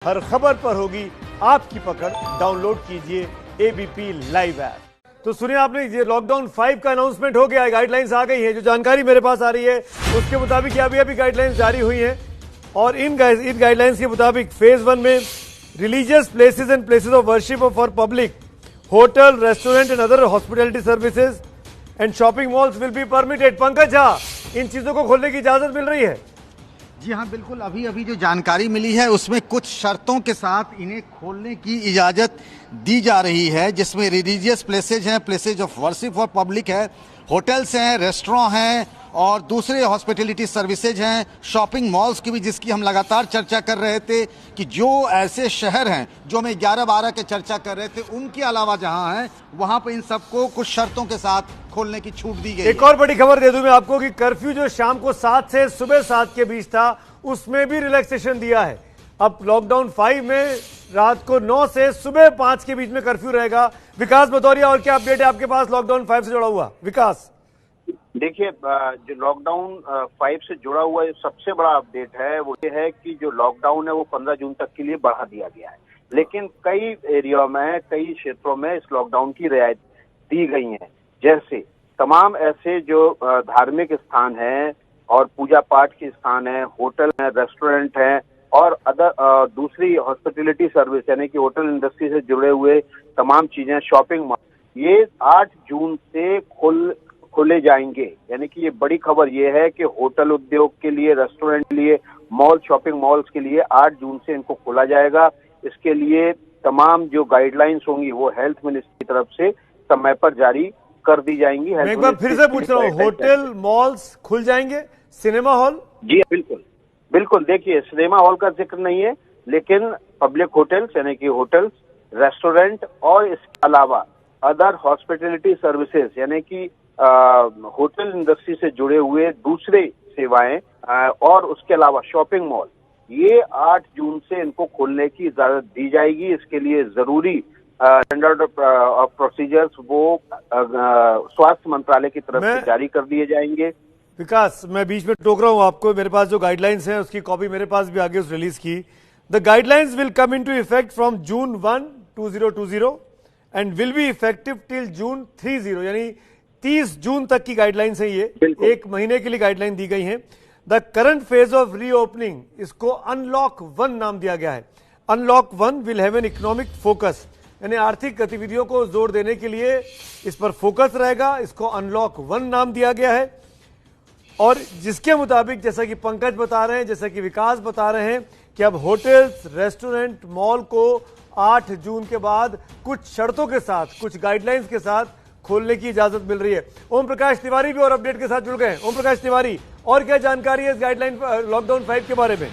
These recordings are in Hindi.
हर खबर पर होगी आपकी पकड़। डाउनलोड कीजिए एबीपी लाइव ऐप। तो सुनिए, आपने ये लॉकडाउन 5 का अनाउंसमेंट हो गया है, गाइडलाइंस आ गई है। जो जानकारी मेरे पास आ रही है उसके मुताबिक अभी गाइडलाइंस जारी हुई हैं और इन गाइडलाइंस के मुताबिक फेज 1 में religious places and places of worship for public, hotel, restaurant and other hospitality services and shopping malls will be permitted. Pankaj Jha, इन चीजों को खोलने की इजाजत मिल रही है? जी हाँ, बिल्कुल। अभी जो जानकारी मिली है उसमें कुछ शर्तों के साथ इन्हें खोलने की इजाज़त दी जा रही है, जिसमें रिलीजियस प्लेसेज हैं, places of worship for public है, होटल्स हैं, रेस्टोरेंट हैं और दूसरे हॉस्पिटैलिटी सर्विसेज हैं, शॉपिंग मॉल्स की भी, जिसकी हम लगातार चर्चा कर रहे थे कि जो ऐसे शहर हैं जो हम 11-12 के चर्चा कर रहे थे, उनके अलावा जहां हैं वहां पर इन सबको कुछ शर्तों के साथ खोलने की छूट दी गई। एक और बड़ी खबर दे दूं मैं आपको कि कर्फ्यू जो शाम को 7 से सुबह 7 के बीच था, उसमें भी रिलैक्सेशन दिया है। अब लॉकडाउन 5 में रात को 9 से सुबह 5 के बीच में कर्फ्यू रहेगा। विकास भदौरिया, और क्या अपडेट है आपके पास लॉकडाउन 5 से जुड़ा हुआ? विकास, देखिए, जो लॉकडाउन 5 से जुड़ा हुआ जो सबसे बड़ा अपडेट है वो ये है कि जो लॉकडाउन है वो 15 जून तक के लिए बढ़ा दिया गया है, लेकिन कई एरिया में, कई क्षेत्रों में इस लॉकडाउन की रियायत दी गई है। जैसे तमाम ऐसे जो धार्मिक स्थान हैं और पूजा पाठ के स्थान हैं, होटल हैं, रेस्टोरेंट हैं और अदर दूसरी हॉस्पिटैलिटी सर्विस यानी कि होटल इंडस्ट्री से जुड़े हुए तमाम चीजें, शॉपिंग मॉल, ये 8 जून से खोले जाएंगे। यानी कि ये बड़ी खबर ये है कि होटल उद्योग के लिए, रेस्टोरेंट के लिए, मॉल, शॉपिंग मॉल्स के लिए 8 जून से इनको खोला जाएगा। इसके लिए तमाम जो गाइडलाइंस होंगी वो हेल्थ मिनिस्ट्री की तरफ से समय पर जारी कर दी जाएंगी। मैं एक बार फिर से पूछ रहा हूँ, होटल, मॉल्स खुल जाएंगे, सिनेमा हॉल? जी बिल्कुल। देखिए, सिनेमा हॉल का जिक्र नहीं है, लेकिन पब्लिक होटल्स यानी कि होटल्स, रेस्टोरेंट और इसके अलावा अदर हॉस्पिटैलिटी सर्विसेज यानी कि होटल इंडस्ट्री से जुड़े हुए दूसरे सेवाएं और उसके अलावा शॉपिंग मॉल, ये 8 जून से इनको खोलने की इजाजत दी जाएगी। इसके लिए जरूरी स्टैंडर्ड ऑफ प्रोसीजर्स वो स्वास्थ्य मंत्रालय की तरफ से जारी कर दिए जाएंगे। विकास, मैं बीच में टोक रहा हूं आपको, मेरे पास जो गाइडलाइंस हैं उसकी कॉपी मेरे पास भी आगे उस रिलीज की। The guidelines will come into effect from June 1, 2020 and will be effective till June 30, यानी 30 जून तक की गाइडलाइंस है ये। एक महीने के लिए गाइडलाइन दी गई है। The current phase of reopening, इसको अनलॉक 1 नाम दिया गया है। Unlock 1 will have an economic focus, यानी आर्थिक गतिविधियों को जोर देने के लिए इस पर फोकस रहेगा। इसको अनलॉक 1 नाम दिया गया है और जिसके मुताबिक, जैसा कि पंकज बता रहे हैं, जैसा कि विकास बता रहे हैं, कि अब होटल्स, रेस्टोरेंट, मॉल को 8 जून के बाद कुछ शर्तों के साथ, कुछ गाइडलाइंस के साथ खोलने की इजाजत मिल रही है। ओम प्रकाश तिवारी भी और अपडेट के साथ जुड़ गए। ओम प्रकाश तिवारी, और क्या जानकारी है इस गाइडलाइन लॉकडाउन 5 के बारे में?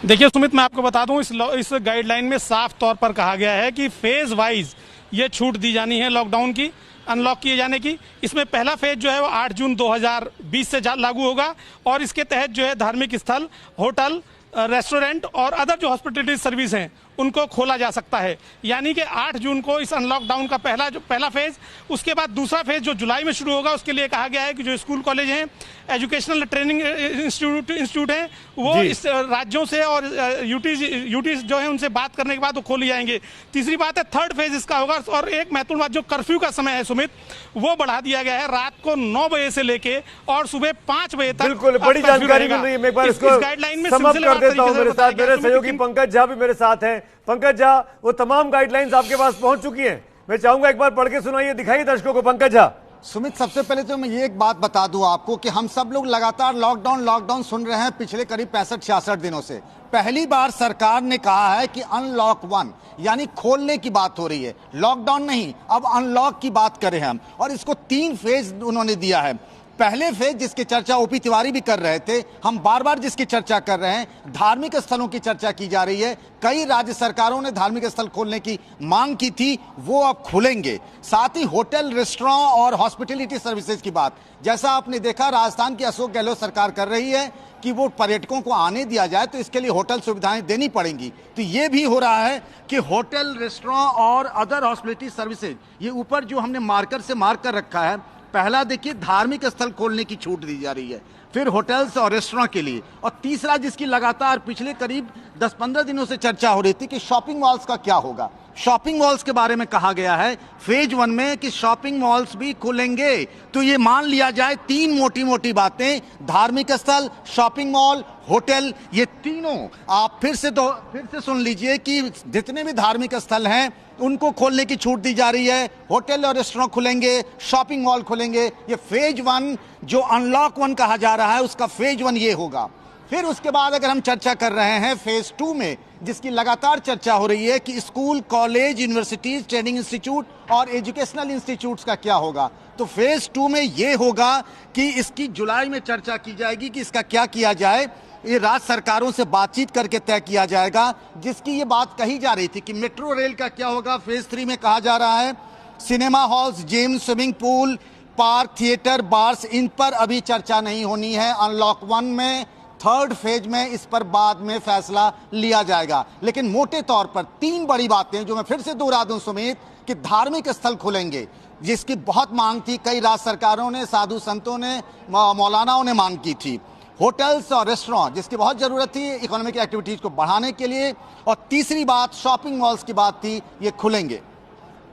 देखिए सुमित, मैं आपको बता दूं, इस गाइडलाइन में साफ तौर पर कहा गया है कि फेज वाइज ये छूट दी जानी है लॉकडाउन की, अनलॉक किए जाने की। इसमें पहला फेज जो है वो 8 जून 2020 से लागू होगा और इसके तहत जो है धार्मिक स्थल, होटल, रेस्टोरेंट और अदर जो हॉस्पिटैलिटी सर्विस हैं उनको खोला जा सकता है। यानी कि 8 जून को इस अनलॉक डाउन का पहला फेज, उसके बाद दूसरा फेज जो जुलाई में शुरू होगा, उसके लिए कहा गया है कि जो स्कूल, कॉलेज हैं, एजुकेशनल ट्रेनिंग इंस्टीट्यूट हैं, वो इस राज्यों से और यूटीज जो है उनसे बात करने के बाद वो खोली जाएंगे। तीसरी बात है, थर्ड फेज इसका होगा। और एक महत्वपूर्ण बात, जो कर्फ्यू का समय है सुमित, वो बढ़ा दिया गया है रात को 9 बजे से लेके और सुबह 5 बजे तक। बिल्कुल, बड़ी जानकारी मिल रही है। मैं एक बार इसको गाइडलाइन में समझ कर देता हूं। मेरे साथ मेरे सहयोगी पंकज झा भी मेरे साथ हैं। पंकज झा, वो तमाम गाइडलाइंस आपके पास पहुंच चुकी हैं, मैं चाहूंगा एक बार पढ़ के सुनाइए, दिखाइए दर्शकों को। पंकज झा। सुमित, सबसे पहले तो मैं ये एक बात बता दूं आपको कि हम सब लोग लगातार लॉकडाउन सुन रहे हैं पिछले करीब 65-66 दिनों से। पहली बार सरकार ने कहा है कि अनलॉक 1 यानी खोलने की बात हो रही है, लॉकडाउन नहीं, अब अनलॉक की बात करें हम। और इसको 3 फेज उन्होंने दिया है। पहले फेज जिसकी चर्चा ओपी तिवारी भी कर रहे थे, हम बार बार जिसकी चर्चा कर रहे हैं, धार्मिक स्थलों की चर्चा की जा रही है। कई राज्य सरकारों ने धार्मिक स्थल खोलने की मांग की थी, वो अब खुलेंगे। साथ ही होटल, रेस्टोरेंट और हॉस्पिटैलिटी सर्विसेज की बात, जैसा आपने देखा राजस्थान की अशोक गहलोत सरकार कर रही है कि वो पर्यटकों को आने दिया जाए तो इसके लिए होटल सुविधाएं देनी पड़ेंगी। तो ये भी हो रहा है कि होटल, रेस्टोरेंट और अदर हॉस्पिटैलिटी सर्विसेज, ये ऊपर जो हमने मार्कर से मार्क कर रखा है, पहला देखिए, धार्मिक स्थल खोलने की छूट दी जा रही है। फिर होटल्स और रेस्टोरेंट के लिए, और तीसरा जिसकी लगातार पिछले करीब 10-15 दिनों से चर्चा हो रही थी कि शॉपिंग मॉल्स का क्या होगा। शॉपिंग मॉल्स के बारे में कहा गया है फेज 1 में कि शॉपिंग मॉल्स भी खुलेंगे। तो ये मान लिया जाए 3 मोटी मोटी बातें, धार्मिक स्थल, शॉपिंग मॉल, होटल, ये तीनों आप फिर से सुन लीजिए कि जितने भी धार्मिक स्थल हैं उनको खोलने की छूट दी जा रही है, होटल और रेस्टोरेंट खुलेंगे, शॉपिंग मॉल खुलेंगे। ये फेज 1 जो अनलॉक 1 कहा जा रहा है उसका फेज 1 ये होगा। फिर उसके बाद अगर हम चर्चा कर रहे हैं फेज 2 में, जिसकी लगातार चर्चा हो रही है कि school, college, universities, training institute और एजुकेशनल इंस्टीट्यूट्स का क्या होगा, तो फेज 2 में यह होगा कि इसकी जुलाई में चर्चा की जाएगी कि इसका क्या किया जाए। ये राज्य सरकारों से बातचीत करके तय किया जाएगा। जिसकी ये बात कही जा रही थी कि मेट्रो रेल का क्या होगा, फेज 3 में कहा जा रहा है cinema halls, gym, swimming pool, park, theatre, bars, इन पर अभी चर्चा नहीं होनी है। अनलॉक 1 में, थर्ड फेज में इस पर बाद में फैसला लिया जाएगा। लेकिन मोटे तौर पर 3 बड़ी बातें जो मैं फिर से दोहरा दूं सुमित, कि धार्मिक स्थल खुलेंगे जिसकी बहुत मांग थी, कई राज्य सरकारों ने, साधु संतों ने, मौलानाओं ने मांग की थी। होटल्स और रेस्टोरेंट जिसकी बहुत जरूरत थी इकोनॉमिक एक्टिविटीज को बढ़ाने के लिए, और तीसरी बात शॉपिंग मॉल्स की बात थी, ये खुलेंगे।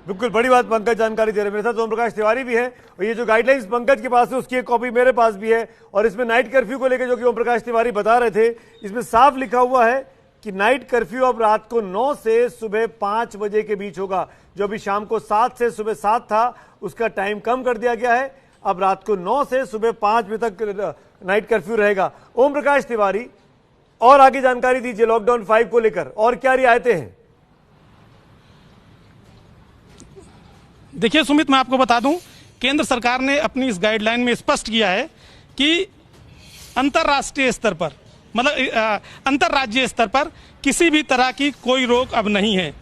बिल्कुल बड़ी बात पंकज जानकारी दे रहे हैं। मेरे साथ ओम प्रकाश तिवारी भी है और ये जो गाइडलाइंस पंकज के पास है उसकी एक कॉपी मेरे पास भी है। और इसमें नाइट कर्फ्यू को लेकर जो कि ओम प्रकाश तिवारी बता रहे थे, इसमें साफ लिखा हुआ है कि नाइट कर्फ्यू अब रात को 9 से सुबह 5 बजे के बीच होगा। जो अभी शाम को 7 से सुबह 7 था उसका टाइम कम कर दिया गया है। अब रात को 9 से सुबह 5 बजे तक नाइट कर्फ्यू रहेगा। ओम प्रकाश तिवारी और आगे जानकारी दीजिए लॉकडाउन 5 को लेकर, और क्या रियायतें हैं? देखिए सुमित, मैं आपको बता दूं, केंद्र सरकार ने अपनी इस गाइडलाइन में स्पष्ट किया है कि अंतर्राष्ट्रीय स्तर पर, मतलब अंतर्राज्यीय स्तर पर किसी भी तरह की कोई रोक अब नहीं है।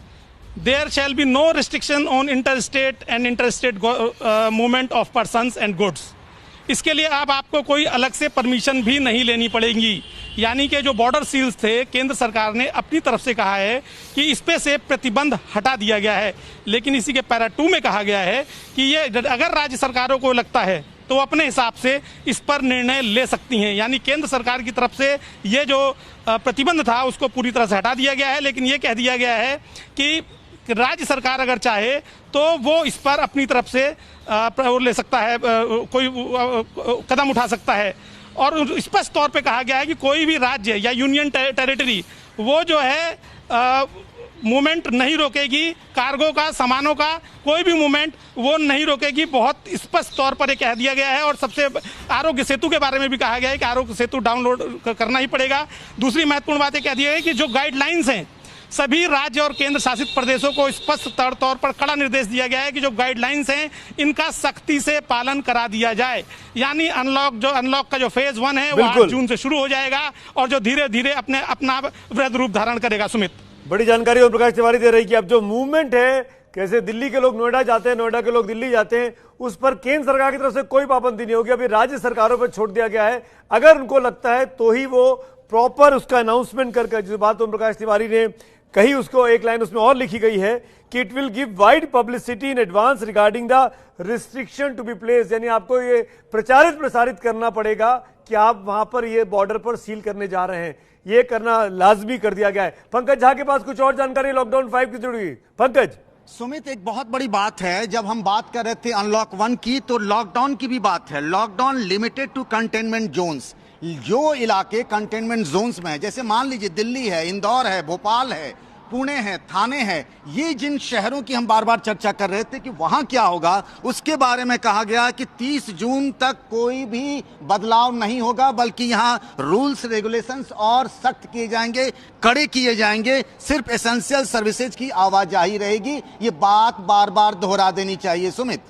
There shall be no restriction on interstate and interstate movement of persons and goods. इसके लिए अब आपको कोई अलग से परमिशन भी नहीं लेनी पड़ेगी। यानी कि जो बॉर्डर सील्स थे, केंद्र सरकार ने अपनी तरफ से कहा है कि इस पे से प्रतिबंध हटा दिया गया है। लेकिन इसी के पैरा 2 में कहा गया है कि ये अगर राज्य सरकारों को लगता है तो अपने हिसाब से इस पर निर्णय ले सकती हैं। यानी केंद्र सरकार की तरफ से ये जो प्रतिबंध था उसको पूरी तरह से हटा दिया गया है। लेकिन ये कह दिया गया है कि राज्य सरकार अगर चाहे तो वो इस पर अपनी तरफ से ले सकता है, कोई कदम उठा सकता है। और स्पष्ट तौर पे कहा गया है कि कोई भी राज्य या यूनियन टेरिटरी वो जो है मूवमेंट नहीं रोकेगी, कार्गो का, सामानों का कोई भी मूवमेंट वो नहीं रोकेगी। बहुत स्पष्ट तौर पर ये कह दिया गया है। और सबसे आरोग्य सेतु के बारे में भी कहा गया है कि आरोग्य सेतु डाउनलोड करना ही पड़ेगा। दूसरी महत्वपूर्ण बात ये कह दी है कि जो गाइडलाइंस हैं सभी राज्य और केंद्र शासित प्रदेशों को स्पष्ट तौर पर कड़ा निर्देश दिया गया है कि जो गाइडलाइंस हैं इनका सख्ती से पालन करा दिया जाए। यानी अनलॉक का जो फेज 1 है वो 8 जून से शुरू हो जाएगा और जो धीरे धीरे अपना वृहद रूप धारण करेगा। सुमित, बड़ी जानकारी ओम प्रकाश तिवारी दे रही कि अब जो मूवमेंट है, कैसे दिल्ली के लोग नोएडा जाते हैं, नोएडा के लोग दिल्ली जाते हैं, उस पर केंद्र सरकार की तरफ से कोई पाबंदी नहीं होगी। अभी राज्य सरकारों पर छोड़ दिया गया है। अगर उनको लगता है तो ही वो प्रॉपर उसका अनाउंसमेंट करके, जिस बात ओम प्रकाश तिवारी ने कही उसको एक लाइन उसमें और लिखी गई है कि it will give wide publicity in advance regarding the restriction to be place. यानी आपको ये प्रसारित करना पड़ेगा कि आप वहां पर ये बॉर्डर पर सील करने जा रहे हैं। ये करना लाजमी कर दिया गया है। पंकज झा के पास कुछ और जानकारी लॉकडाउन 5 की जुड़ी हुई। पंकज। सुमित, एक बहुत बड़ी बात है, जब हम बात कर रहे थे अनलॉक 1 की तो लॉकडाउन की भी बात है। Lockdown limited to containment zones. जो इलाके कंटेनमेंट जोन्स में है, जैसे मान लीजिए दिल्ली है, इंदौर है, भोपाल है, पुणे है, थाने है, ये जिन शहरों की हम बार बार चर्चा कर रहे थे कि वहां क्या होगा, उसके बारे में कहा गया कि 30 जून तक कोई भी बदलाव नहीं होगा, बल्कि यहां रूल्स रेगुलेशंस और सख्त किए जाएंगे, कड़े किए जाएंगे। सिर्फ एसेंशियल सर्विसेज की आवाजाही रहेगी। ये बात बार बार दोहरा देनी चाहिए। सुमित,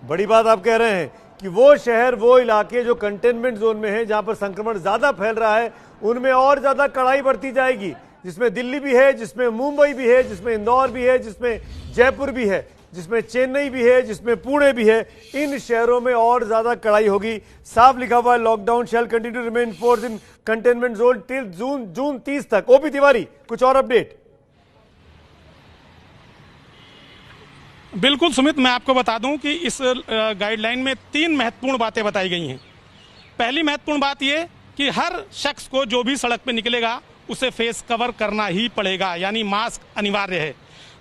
बड़ी बात आप कह रहे हैं कि वो शहर, वो इलाके जो कंटेनमेंट जोन में है, जहां पर संक्रमण ज्यादा फैल रहा है, उनमें और ज्यादा कड़ाई बरती जाएगी, जिसमें दिल्ली भी है, जिसमें मुंबई भी है, जिसमें इंदौर भी है, जिसमें जयपुर भी है, जिसमें चेन्नई भी है, जिसमें पुणे भी है। इन शहरों में और ज्यादा कड़ाई होगी। साफ लिखा हुआ है lockdown shall continue to remain force in containment zone till June 30 तक। ओपी तिवारी, कुछ और अपडेट? बिल्कुल सुमित, मैं आपको बता दूं कि इस गाइडलाइन में 3 महत्वपूर्ण बातें बताई गई हैं। पहली महत्वपूर्ण बात यह कि हर शख्स को जो भी सड़क पे निकलेगा उसे फेस कवर करना ही पड़ेगा, यानी मास्क अनिवार्य है।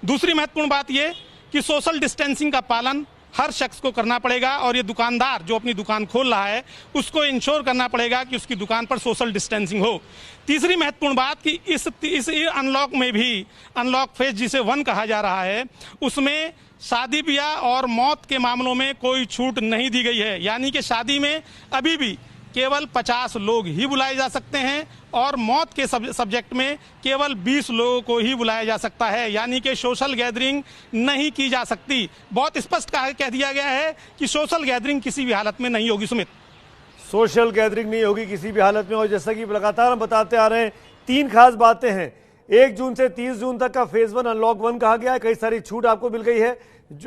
दूसरी महत्वपूर्ण बात यह कि सोशल डिस्टेंसिंग का पालन हर शख्स को करना पड़ेगा और ये दुकानदार जो अपनी दुकान खोल रहा है उसको इंश्योर करना पड़ेगा कि उसकी दुकान पर सोशल डिस्टेंसिंग हो। तीसरी महत्वपूर्ण बात कि इस अनलॉक में भी, अनलॉक फेज जिसे 1 कहा जा रहा है, उसमें शादी ब्याह और मौत के मामलों में कोई छूट नहीं दी गई है, यानी कि शादी में अभी भी केवल 50 लोग ही बुलाए जा सकते हैं और मौत के सब्जेक्ट में केवल 20 लोगों को ही बुलाया जा सकता है, यानी कि सोशल गैदरिंग नहीं की जा सकती। बहुत स्पष्ट कह दिया गया है कि सोशल गैदरिंग किसी भी हालत में नहीं होगी। सुमित, सोशल गैदरिंग नहीं होगी किसी भी हालत में। और जैसा कि लगातार हम बताते आ रहे हैं, 3 खास बातें हैं। 1 जून से 30 जून तक का फेज 1 अनलॉक 1 कहा गया है, कई सारी छूट आपको मिल गई है।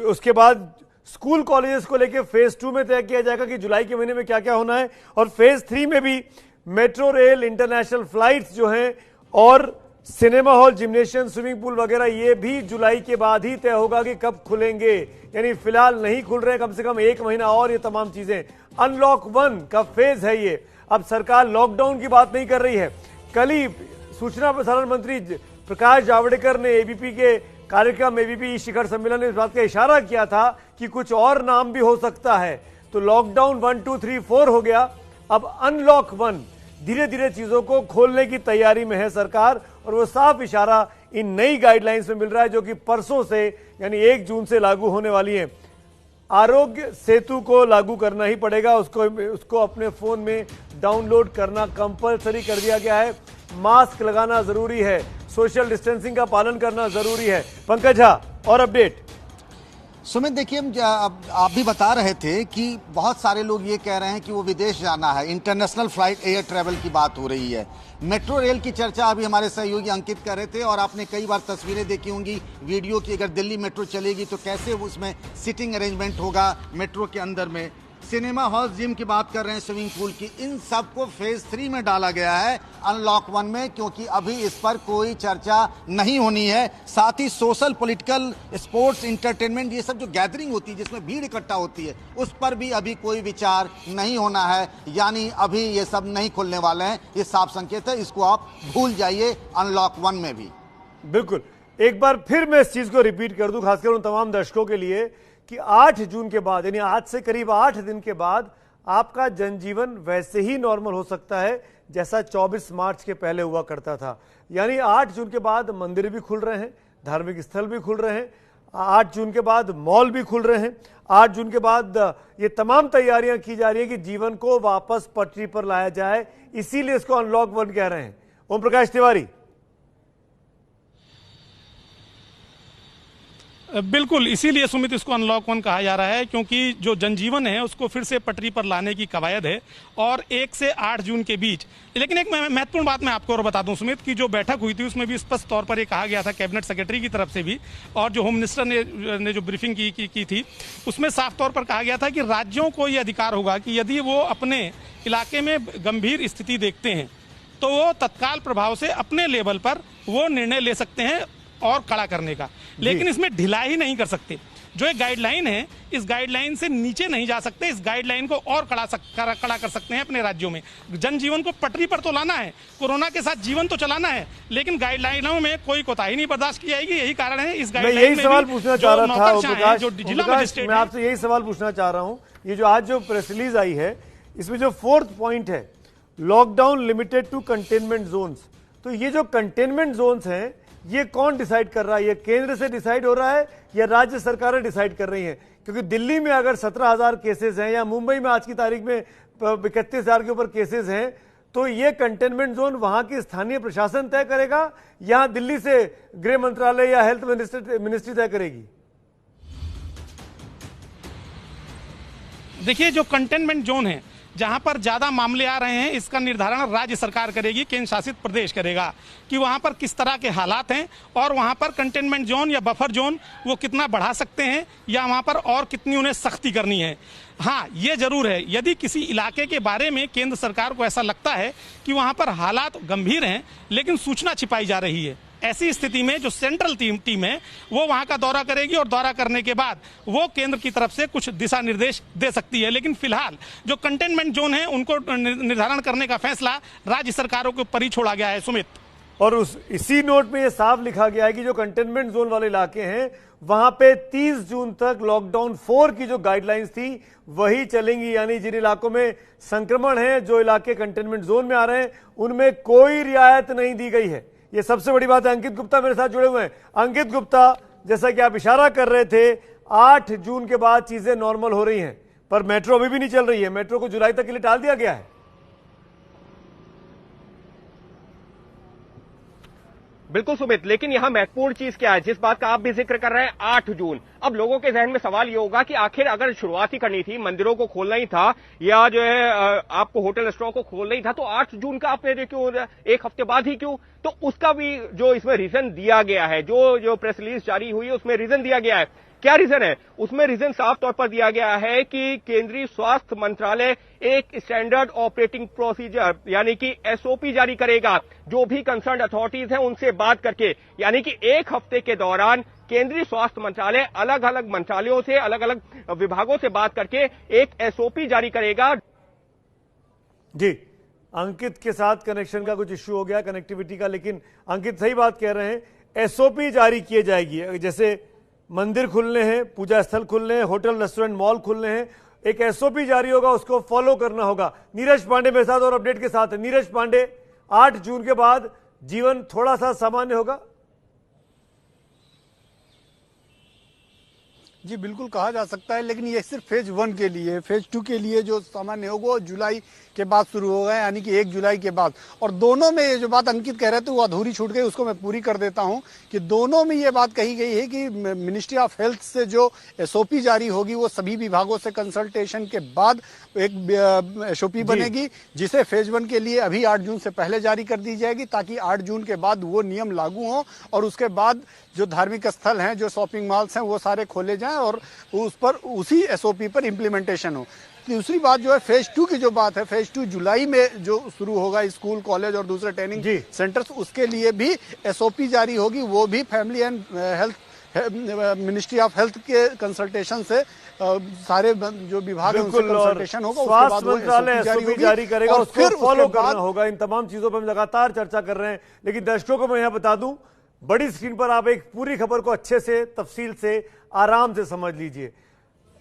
उसके बाद स्कूल कॉलेजेस को लेकर फेज 2 में तय किया जाएगा कि जुलाई के महीने में क्या क्या होना है, और फेज 3 में भी मेट्रो रेल, इंटरनेशनल फ्लाइट्स जो हैं और cinema hall, gymnasium, swimming pool वगैरह, ये भी जुलाई के बाद ही तय होगा कि कब खुलेंगे। यानी फिलहाल नहीं खुल रहे, कम से कम 1 महीना और ये तमाम चीजें। अनलॉक 1 का फेज है ये। अब सरकार लॉकडाउन की बात नहीं कर रही है। कल ही सूचना प्रसारण मंत्री प्रकाश जावड़ेकर ने एबीपी के कार्यक्रम, एबीपी शिखर सम्मेलन में इस बात का इशारा किया था कि कुछ और नाम भी हो सकता है। तो लॉकडाउन 1, 2, 3, 4 हो गया, अब अनलॉक 1। धीरे धीरे चीजों को खोलने की तैयारी में है सरकार, और वो साफ इशारा इन नई गाइडलाइंस में मिल रहा है जो कि परसों से यानी 1 जून से लागू होने वाली है। आरोग्य सेतु को लागू करना ही पड़ेगा, उसको अपने फोन में डाउनलोड करना कंपलसरी कर दिया गया है। मास्क लगाना जरूरी है, सोशल डिस्टेंसिंग का पालन करना जरूरी है। पंकज झा, और अपडेट। सुमित, देखिए, आप भी बता रहे थे कि बहुत सारे लोग ये कह रहे हैं कि वो विदेश जाना है, इंटरनेशनल फ्लाइट, एयर ट्रैवल की बात हो रही है। मेट्रो रेल की चर्चा अभी हमारे सहयोगी अंकित कर रहे थे, और आपने कई बार तस्वीरें देखी होंगी वीडियो की। अगर दिल्ली मेट्रो चलेगी तो कैसे उसमें सिटिंग अरेंजमेंट होगा मेट्रो के अंदर में। सिनेमा हॉल, जिम की बात कर रहे हैं, स्विमिंग पूल की, इन सब को फेज 3 में डाला गया है अनलॉक 1 में, क्योंकि अभी इस पर कोई चर्चा नहीं होनी है। साथ ही सोशल, पॉलिटिकल, स्पोर्ट्स, इंटरटेनमेंट, ये सब जो गैदरिंग होती है जिसमें भीड़ इकट्ठा होती है, उस पर भी अभी कोई विचार नहीं होना है। यानी अभी ये सब नहीं खुलने वाले हैं, ये साफ संकेत है। इसको आप भूल जाइए अनलॉक 1 में भी। बिल्कुल, एक बार फिर मैं इस चीज को रिपीट कर दूं, खासकर उन तमाम दर्शकों के लिए, कि 8 जून के बाद, यानी आज से करीब 8 दिन के बाद, आपका जनजीवन वैसे ही नॉर्मल हो सकता है जैसा 24 मार्च के पहले हुआ करता था। यानी 8 जून के बाद मंदिर भी खुल रहे हैं, धार्मिक स्थल भी खुल रहे हैं, 8 जून के बाद मॉल भी खुल रहे हैं, 8 जून के बाद ये तमाम तैयारियां की जा रही है कि जीवन को वापस पटरी पर लाया जाए। इसीलिए इसको अनलॉक 1 कह रहे हैं। ओम प्रकाश तिवारी। बिल्कुल, इसीलिए सुमित इसको अनलॉक 1 कहा जा रहा है, क्योंकि जो जनजीवन है उसको फिर से पटरी पर लाने की कवायद है, और 1 से 8 जून के बीच। लेकिन एक महत्वपूर्ण बात मैं आपको और बता दूं सुमित, कि जो बैठक हुई थी उसमें भी स्पष्ट तौर पर ये कहा गया था कैबिनेट सेक्रेटरी की तरफ से भी, और जो होम मिनिस्टर ने जो ब्रीफिंग की थी, उसमें साफ तौर पर कहा गया था कि राज्यों को ये अधिकार होगा कि यदि वो अपने इलाके में गंभीर स्थिति देखते हैं तो वो तत्काल प्रभाव से अपने लेवल पर वो निर्णय ले सकते हैं और कड़ा करने का, लेकिन इसमें ढिलाई ही नहीं कर सकते। जो एक गाइडलाइन है, इस गाइडलाइन से नीचे नहीं जा सकते, इस गाइडलाइन को और कड़ा कर सकते हैं अपने राज्यों में। जनजीवन को पटरी पर तो लाना है, कोरोना के साथ जीवन तो चलाना है, लेकिन गाइडलाइनों में कोई कोताही नहीं बर्दाश्त की जाएगी। यही कारण है इस गाइडलाइन में यही सवाल पूछना चाह रहा था, जो जिला मजिस्ट्रेट, मैं आपसे यही सवाल पूछना चाह रहा हूं। ये जो आज जो प्रेस रिलीज आई है, इसमें जो 4th पॉइंट है, lockdown limited to containment zones, तो ये जो कंटेनमेंट जोन्स हैं, ये कौन डिसाइड कर रहा है? ये केंद्र से डिसाइड हो रहा है या राज्य सरकारें डिसाइड कर रही हैं? क्योंकि दिल्ली में अगर 17,000 केसेस हैं, या मुंबई में आज की तारीख में 31,000 के ऊपर केसेस हैं, तो ये कंटेनमेंट जोन वहां की स्थानीय प्रशासन तय करेगा या दिल्ली से गृह मंत्रालय या हेल्थ मिनिस्ट्री तय करेगी? देखिए, जो कंटेनमेंट जोन है, जहां पर ज्यादा मामले आ रहे हैं, इसका निर्धारण राज्य सरकार करेगी, केंद्र शासित प्रदेश करेगा कि वहां पर किस तरह के हालात हैं, और वहां पर कंटेनमेंट जोन या बफर जोन वो कितना बढ़ा सकते हैं, या वहां पर और कितनी उन्हें सख्ती करनी है। हाँ, ये जरूर है, यदि किसी इलाके के बारे में केंद्र सरकार को ऐसा लगता है कि वहां पर हालात गंभीर हैं लेकिन सूचना छिपाई जा रही है, ऐसी स्थिति में जो सेंट्रल टीम है वो वहां का दौरा करेगी और दौरा करने के बाद वो केंद्र की तरफ से कुछ दिशा निर्देश दे सकती है। लेकिन फिलहाल जो कंटेनमेंट जोन है उनको निर्धारण करने का फैसला राज्य सरकारों के ऊपर ही छोड़ा गया है। सुमित, और इसी नोट में ये साफ लिखा गया है कि जो कंटेनमेंट जोन वाले इलाके हैं वहां पे 30 जून तक लॉकडाउन 4 की जो गाइडलाइंस थी वही चलेंगी। यानी जिन इलाकों में संक्रमण है, जो इलाके कंटेनमेंट जोन में आ रहे हैं, उनमें कोई रियायत नहीं दी गई है। ये सबसे बड़ी बात है। अंकित गुप्ता मेरे साथ जुड़े हुए हैं। अंकित गुप्ता, जैसा कि आप इशारा कर रहे थे, 8 जून के बाद चीजें नॉर्मल हो रही हैं, पर मेट्रो अभी भी नहीं चल रही है। मेट्रो को जुलाई तक के लिए टाल दिया गया है। बिल्कुल सुमित, लेकिन यहाँ महत्वपूर्ण चीज क्या है, जिस बात का आप भी जिक्र कर रहे हैं, 8 जून। अब लोगों के जहन में सवाल ये होगा कि आखिर अगर शुरुआत ही करनी थी, मंदिरों को खोलना ही था या जो है आपको होटल रेस्टोरेंट को खोलना ही था, तो 8 जून का आपने क्यों, एक हफ्ते बाद ही क्यों? तो उसका भी जो इसमें रीजन दिया गया है, जो प्रेस रिलीज जारी हुई है उसमें रीजन दिया गया है। क्या रीजन है? उसमें रीजन साफ तौर पर दिया गया है कि केंद्रीय स्वास्थ्य मंत्रालय एक स्टैंडर्ड ऑपरेटिंग प्रोसीजर यानी कि एसओपी जारी करेगा, जो भी कंसर्न अथॉरिटीज हैं उनसे बात करके। यानी कि एक हफ्ते के दौरान केंद्रीय स्वास्थ्य मंत्रालय अलग अलग मंत्रालयों से, अलग अलग विभागों से बात करके एक एसओपी जारी करेगा। जी, अंकित के साथ कनेक्शन का कुछ इश्यू हो गया, कनेक्टिविटी का, लेकिन अंकित सही बात कह रहे हैं। एसओपी जारी किए जाएगी। जैसे मंदिर खुलने हैं, पूजा स्थल खुलने हैं, होटल रेस्टोरेंट मॉल खुलने हैं, एक एसओपी जारी होगा, उसको फॉलो करना होगा। नीरज पांडे मेरे साथ और अपडेट के साथ है। नीरज पांडे, 8 जून के बाद जीवन थोड़ा सा सामान्य होगा? जी बिल्कुल कहा जा सकता है, लेकिन ये सिर्फ फेज 1 के लिए। फेज 2 के लिए जो सामान्य होगा वो जुलाई के बाद शुरू होगा, यानी कि 1 जुलाई के बाद। और दोनों में ये जो बात अंकित कह रहे थे वो अधूरी छूट गई, उसको मैं पूरी कर देता हूं कि दोनों में ये बात कही गई है कि मिनिस्ट्री ऑफ हेल्थ से जो एसओपी जारी होगी वो सभी विभागों से कंसल्टेशन के बाद एक एसओपी बनेगी, जिसे फेज 1 के लिए अभी 8 जून से पहले जारी कर दी जाएगी, ताकि 8 जून के बाद वो नियम लागू हों और उसके बाद जो धार्मिक स्थल हैं, जो शॉपिंग मॉल्स हैं, वो सारे खोले जाएं और उस पर उसी एसओपी पर इम्प्लीमेंटेशन हो। दूसरी बात जो है फेज 2 की जो बात है, फेज 2 जुलाई में जो शुरू होगा, स्कूल, कॉलेज और दूसरे ट्रेनिंग सेंटर्स, उसके लिए भी एसओपी जारी होगी। वो भी family and health ministry of health के कंसल्टेशन से सारे जो विभाग हैं उनसे कंसल्टेशन होगा। स्वास्थ्य मंत्रालय एसओपी जारी करेगा, उसको फॉलो करना होगा। इन तमाम चीजों पर हम लगातार चर्चा कर रहे हैं, लेकिन दर्शकों को मैं यहां बता दूं, बड़ी स्क्रीन पर आप एक पूरी खबर को अच्छे से, तफसील से, आराम से समझ लीजिए।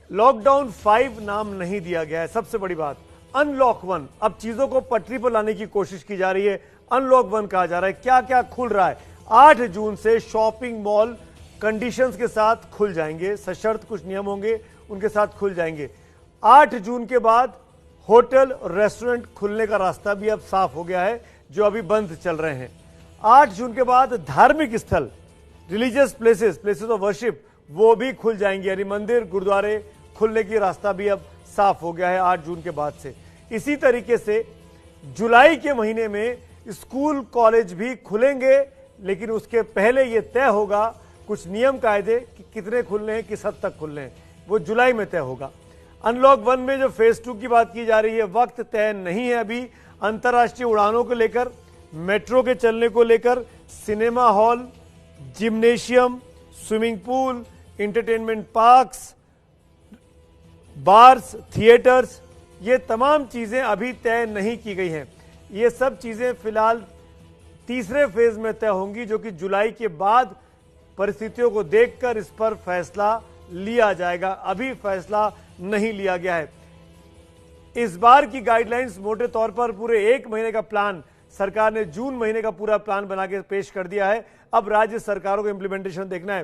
लॉकडाउन 5 नाम नहीं दिया गया है, सबसे बड़ी बात। अनलॉक 1, अब चीजों को पटरी पर लाने की कोशिश की जा रही है। अनलॉक 1 कहा जा रहा है। क्या क्या खुल रहा है? 8 जून से शॉपिंग मॉल कंडीशंस के साथ खुल जाएंगे, सशर्त कुछ नियम होंगे उनके साथ खुल जाएंगे। 8 जून के बाद होटल, रेस्टोरेंट खुलने का रास्ता भी अब साफ हो गया है, जो अभी बंद चल रहे हैं। 8 जून के बाद धार्मिक स्थल, रिलीजियस प्लेसेस ऑफ वर्शिप, वो भी खुल जाएंगे। यानी मंदिर, गुरुद्वारे खुलने की रास्ता भी अब साफ हो गया है 8 जून के बाद से। इसी तरीके से जुलाई के महीने में स्कूल, कॉलेज भी खुलेंगे, लेकिन उसके पहले यह तय होगा कुछ नियम कायदे कि कितने खुलने हैं, किस हद तक खुलने हैं, वो जुलाई में तय होगा। अनलॉक 1 में जो फेज 2 की बात की जा रही है, वक्त तय नहीं है अभी। अंतर्राष्ट्रीय उड़ानों को लेकर, मेट्रो के चलने को लेकर, cinema hall, gymnasium, swimming pool, entertainment parks, bars, theatres, ये तमाम चीजें अभी तय नहीं की गई हैं। ये सब चीजें फिलहाल तीसरे फेज में तय होंगी, जो कि जुलाई के बाद परिस्थितियों को देखकर इस पर फैसला लिया जाएगा। अभी फैसला नहीं लिया गया है। इस बार की गाइडलाइंस मोटे तौर पर पूरे 1 महीने का प्लान सरकार ने जून महीने का पूरा प्लान बना के पेश कर दिया है। अब राज्य सरकारों को इंप्लीमेंटेशन देखना है।